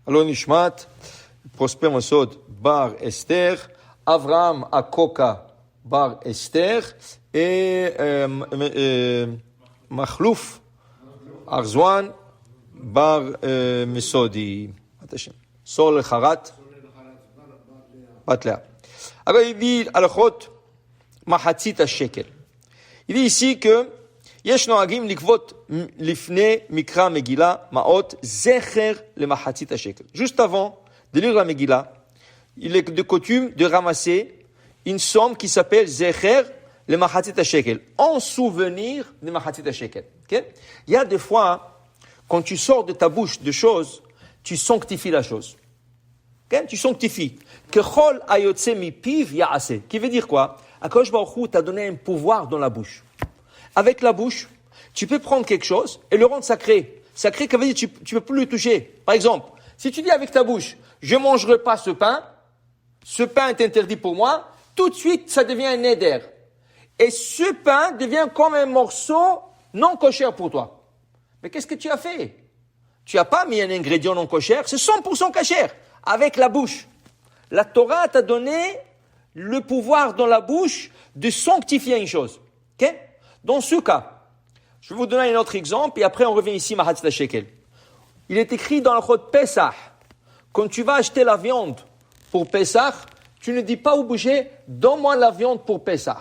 Alon Nishmat, Prosper Masod bar Esther, Avraham Akoka bar Esther et Machlouf Arzwan bar Mesodi. Sol le Kharat Batla. Alors il dit Alachot Mahatzit Shekel. Il dit ici que יש נוהגים לקוות לפני מקרא מגילה מעות זכר למחצית השקל. Juste avant de lire la Megillah, il est de coutume de ramasser une somme qui s'appelle Zecher le Mahatzit HaShekel, en souvenir de Mahatzit HaShekel. Okay? Il y a des fois, quand tu sors de ta bouche de choses, tu sanctifies la chose. Okay? Tu sanctifies. Kechol ayotse mi piv ya'ase. Qui veut dire quoi? Akadosh Baruch Hu t'a donné un pouvoir dans la bouche. Avec la bouche, tu peux prendre quelque chose et le rendre sacré. Sacré, ça veut dire que tu ne peux plus le toucher. Par exemple, si tu dis avec ta bouche, je ne mangerai pas ce pain est interdit pour moi, tout de suite, ça devient un neder. Et ce pain devient comme un morceau non kosher pour toi. Mais qu'est-ce que tu as fait? Tu n'as pas mis un ingrédient non kosher, c'est 100% kosher, avec la bouche. La Torah t'a donné le pouvoir dans la bouche de sanctifier une chose. Okay? Dans ce cas, je vais vous donner un autre exemple et après on revient ici, Mahatzit HaShekel. Il est écrit dans la Chod Pesach, quand tu vas acheter la viande pour Pesach, tu ne dis pas au boucher, donne-moi la viande pour Pesach.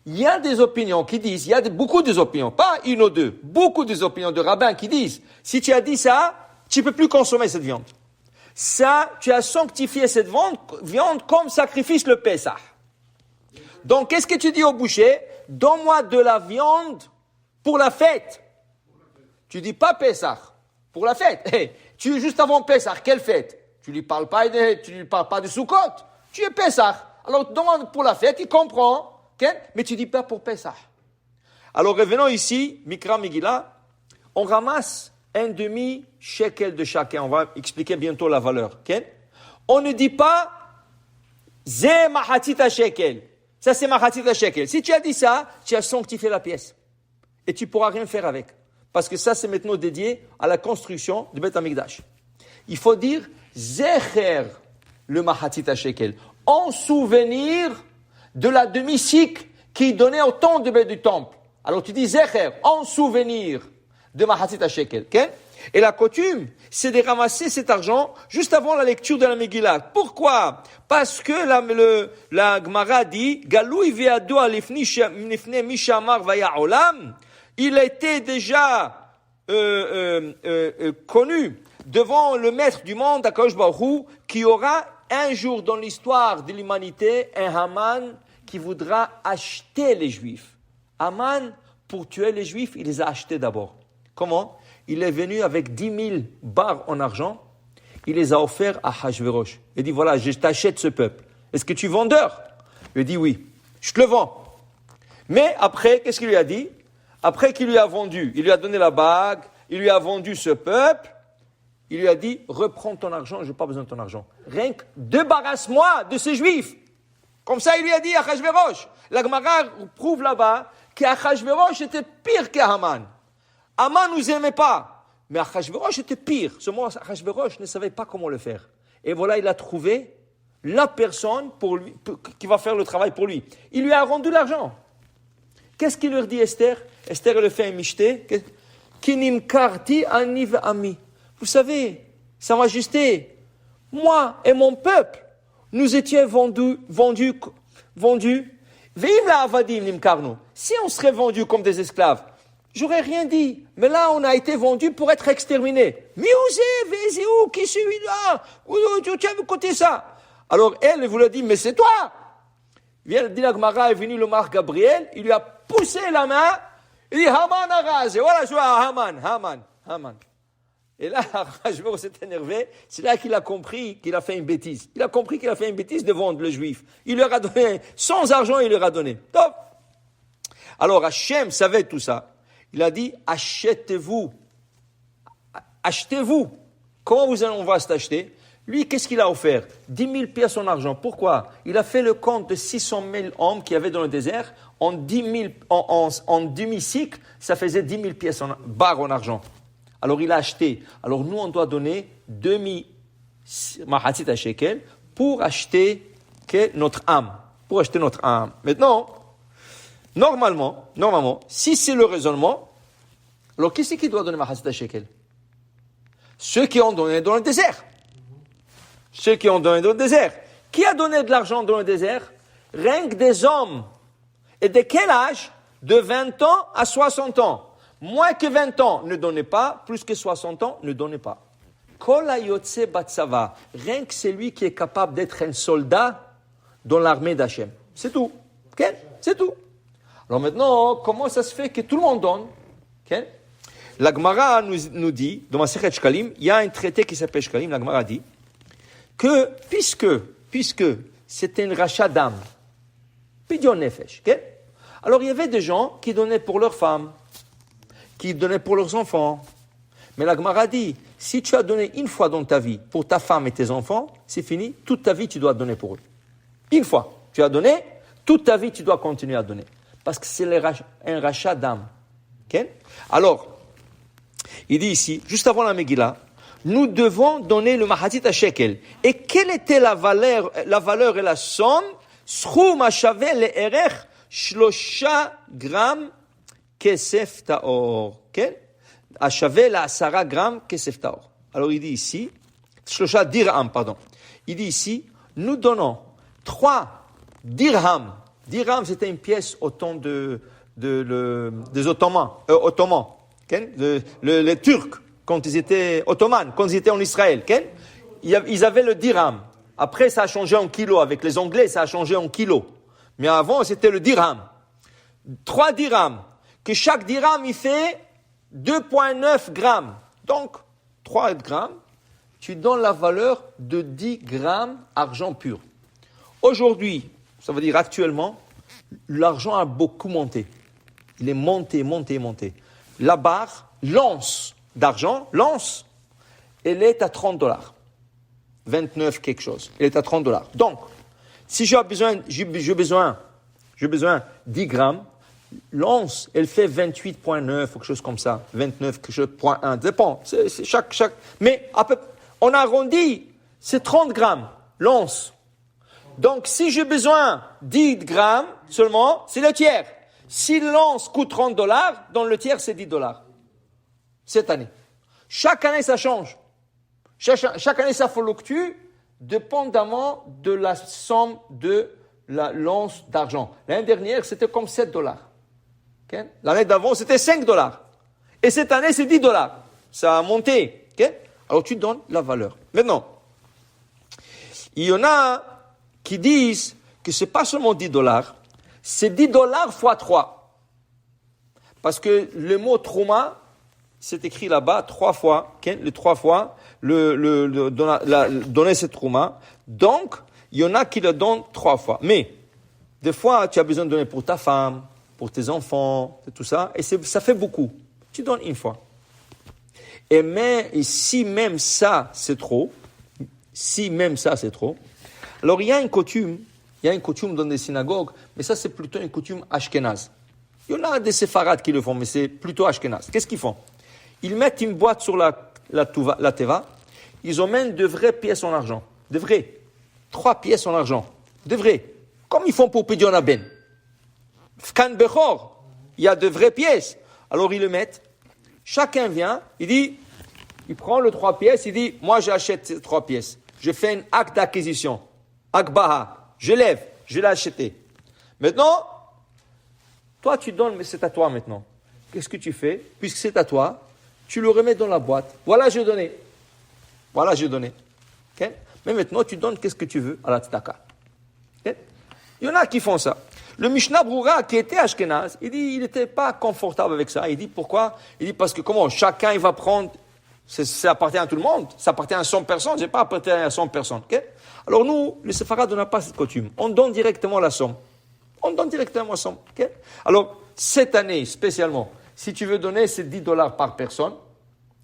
Il y a des opinions qui disent, il y a beaucoup d'opinions, pas une ou deux, beaucoup d'opinions de rabbins qui disent, si tu as dit ça, tu ne peux plus consommer cette viande. Ça, tu as sanctifié cette viande comme sacrifice le Pesach. Donc, qu'est-ce que tu dis au boucher? Donne-moi de la viande pour la fête. Tu dis pas Pesach, pour la fête. Hey, tu es juste avant Pesach, quelle fête? Tu lui parles pas de Sukkot. Tu es Pesach. Alors, donne pour la fête, il comprend. Okay? Mais tu dis pas pour Pesach. Alors, revenons ici, Mikra Megillah. On ramasse un demi-shekel de chacun. On va expliquer bientôt la valeur. Okay? On ne dit pas Ze Mahatzit HaShekel. Ça, c'est Mahatzit HaShekel. Si tu as dit ça, tu as sanctifié la pièce. Et tu ne pourras rien faire avec. Parce que ça, c'est maintenant dédié à la construction du Beth Amikdash. Il faut dire Zecher le Mahatzit HaShekel. En souvenir de la demi-cycle qui donnait au temps du temple. Alors tu dis Zecher, en souvenir de Mahatzit HaShekel. Okay? Et la coutume, c'est de ramasser cet argent juste avant la lecture de la Megillah. Pourquoi? Parce que la Gemara dit, Galui ve'adu alifne mishamar vaya olam, il était déjà connu devant le maître du monde, Akadosh Baruch Hu, qu'il y aura un jour dans l'histoire de l'humanité un Haman qui voudra acheter les Juifs. Haman, pour tuer les Juifs, il les a achetés d'abord. Comment? Il est venu avec 10 000 bars en argent, il les a offerts à Hachvérosh. Il dit, voilà, je t'achète ce peuple. Est-ce que tu es vendeur? Il dit, oui, je te le vends. Mais après, qu'est-ce qu'il lui a dit? Après qu'il lui a vendu, il lui a donné la bague, il lui a vendu ce peuple, il lui a dit, reprends ton argent, je n'ai pas besoin de ton argent. Rien que débarrasse-moi de ces Juifs. Comme ça, il lui a dit à Hachvérosh. La Gemara prouve là-bas qu'Achashvérosh était pire qu'Haman. Haman ne nous aimait pas, mais Achashvérosh était pire. Seulement, Achashvérosh ne savait pas comment le faire. Et voilà, il a trouvé la personne qui va faire le travail pour lui. Il lui a rendu l'argent. Qu'est-ce qu'il leur dit Esther? Esther, elle fait un michté. Kinimkarti aniv ami. Vous savez, Sa Majesté, moi et mon peuple, nous étions vendus. Veim la avadim nimkarnu. Si on serait vendus comme des esclaves, j'aurais rien dit. Mais là, on a été vendus pour être exterminés. Miouzé, Vézéou, qui est celui-là? Tu as vu côté ça? Alors elle vous l'a dit, mais c'est toi. Vient dit la Gemara, est venu le Mar Gabriel, il lui a poussé la main, il dit Haman a rasé. Voilà, je vois Haman. Et là, Achashvérosh s'est énervé. C'est là qu'il a compris qu'il a fait une bêtise. Il a compris qu'il a fait une bêtise de vendre le juif. Il leur a donné, sans argent, il leur a donné. Top. Alors, Hachem savait tout ça. Il a dit, achetez-vous. Achetez-vous. Comment on va s'acheter? Lui, qu'est-ce qu'il a offert? 10 000 pièces en argent. Pourquoi? Il a fait le compte de 600 000 hommes qu'il y avait dans le désert. En demi-cycle, ça faisait 10 000 pièces barres en argent. Alors il a acheté. Alors nous, on doit donner demi mahatzit shekel pour acheter notre âme. Pour acheter notre âme. Maintenant, normalement, si c'est le raisonnement, alors qui c'est qui doit donner mahatzit shekel? Ceux qui ont donné dans le désert. Ceux qui ont donné dans le désert. Qui a donné de l'argent dans le désert? Rien que des hommes. Et de quel âge? De 20 ans à 60 ans. Moins que 20 ans, ne donnez pas. Plus que 60 ans, ne donnez pas. Kol hayotze batsava. Rien que c'est lui qui est capable d'être un soldat dans l'armée d'Hachem. C'est tout. Okay? C'est tout. Alors maintenant, comment ça se fait que tout le monde donne? Okay? La Gemara nous dit, dans Masechet Shkalim, il y a un traité qui s'appelle Shkalim, la Gemara dit, que puisque c'était une rachat d'âme, pidyon nefesh, okay? Alors il y avait des gens qui donnaient pour leurs femmes, qui donnaient pour leurs enfants. Mais la Gemara dit, si tu as donné une fois dans ta vie pour ta femme et tes enfants, c'est fini, toute ta vie tu dois donner pour eux. Une fois, tu as donné, toute ta vie tu dois continuer à donner. Parce que c'est un rachat d'âme. Okay? Alors, il dit ici, juste avant la Megillah, nous devons donner le mahatzit shekel. Et quelle était la valeur et la somme? Schum hashave le'erech 3 grammes kesef taor. Hashave la 10 grammes kesef taor. Alors il dit ici, 3 dirham, pardon. Il dit ici, nous donnons 3 dirhams. Dirham, c'était une pièce au temps des Ottomans. Okay? Les Turcs, quand ils étaient ottomans, quand ils étaient en Israël, okay? Ils avaient le dirham. Après, ça a changé en kilos. Avec les Anglais, ça a changé en kilos. Mais avant, c'était le dirham. 3 dirhams. Que chaque dirham, il fait 2,9 grammes. Donc, 3 grammes, tu donnes la valeur de 10 grammes argent pur. Aujourd'hui, ça veut dire actuellement, l'argent a beaucoup monté. Il est monté. La barre, l'once d'argent, elle est à $30. 29 quelque chose. Elle est à $30. Donc, si j'ai besoin 10 grammes, l'once, elle fait 28,9 ou quelque chose comme ça. 29, quelque chose, 0,1. Dépend. C'est chaque. Mais, on arrondit, c'est 30 grammes, l'once. Donc, si j'ai besoin 10 grammes seulement, c'est le tiers. Si l'once coûte $30, dans le tiers, c'est $10. Cette année. Chaque année, ça change. Chaque année, ça fluctue dépendamment de la somme de l'once d'argent. L'année dernière, c'était comme $7. Okay? L'année d'avant, c'était $5. Et cette année, c'est $10. Ça a monté. Okay? Alors, tu donnes la valeur. Maintenant, il y en a qui disent que ce n'est pas seulement $10, c'est $10 fois 3. Parce que le mot trouma, c'est écrit là-bas 3 fois, les 3 fois, donner cette trouma. Donc, il y en a qui le donnent 3 fois. Mais, des fois, tu as besoin de donner pour ta femme, pour tes enfants, tout ça, et ça fait beaucoup. Tu donnes une fois. Et si même ça, c'est trop, alors il y a une coutume dans des synagogues, mais ça, c'est plutôt une coutume ashkénaze. Il y en a des séfarades qui le font, mais c'est plutôt ashkénaze. Qu'est-ce qu'ils font? Ils mettent une boîte sur la teva, ils emmènent de vraies pièces en argent. De vraies. 3 pièces en argent. De vraies. Comme ils font pour Pidyon Aben. Fkan Bechor, il y a de vraies pièces. Alors ils le mettent. Chacun vient, il prend le 3 pièces, il dit, moi j'achète ces 3 pièces. Je fais un acte d'acquisition. Akbaha. Je lève, je l'ai acheté. Maintenant, toi tu donnes, mais c'est à toi maintenant. Qu'est-ce que tu fais? Puisque c'est à toi, tu le remets dans la boîte. Voilà, j'ai donné. Okay? Mais maintenant, tu donnes qu'est-ce que tu veux à la tzedaka. Okay? Il y en a qui font ça. Le Mishnah Brura, qui était ashkénaze, il dit il n'était pas confortable avec ça. Il dit pourquoi? Il dit parce que comment? Chacun il va prendre, ça appartient à tout le monde, ça appartient à 100 personnes, ça pas appartient à 100 personnes. Okay? Alors nous, les séfarades, on n'a pas cette coutume. On donne directement la somme. Okay? Alors, cette année spécialement, si tu veux donner, c'est $10 par personne.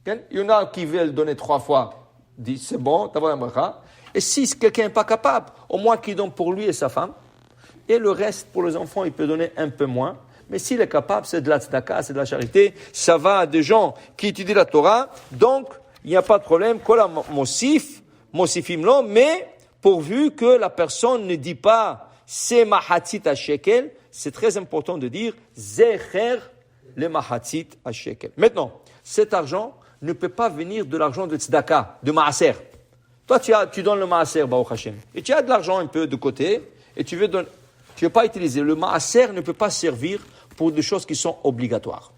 Okay? Il y en a qui veulent donner 3 fois. Dit c'est bon, t'as un bracha. Et si quelqu'un n'est pas capable, au moins qu'il donne pour lui et sa femme. Et le reste, pour les enfants, il peut donner un peu moins. Mais s'il est capable, c'est de la tzedaka, c'est de la charité, ça va à des gens qui étudient la Torah, donc il n'y a pas de problème. Kola mosifim lo, mais pourvu que la personne ne dit pas c'est mahatzit à shekel, c'est très important de dire zecher le mahatzit à shekel. Maintenant, cet argent ne peut pas venir de l'argent de tzedaka, de maaser. Toi, tu donnes le maaser, Baruch Hashem, et tu as de l'argent un peu de côté, et tu veux pas utiliser. Le maaser ne peut pas servir pour des choses qui sont obligatoires.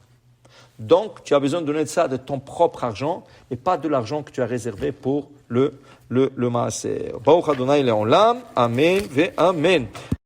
Donc, tu as besoin de donner ça de ton propre argent, et pas de l'argent que tu as réservé pour le maaser. Baruch Adonai Le'olam, Amen ve Amen.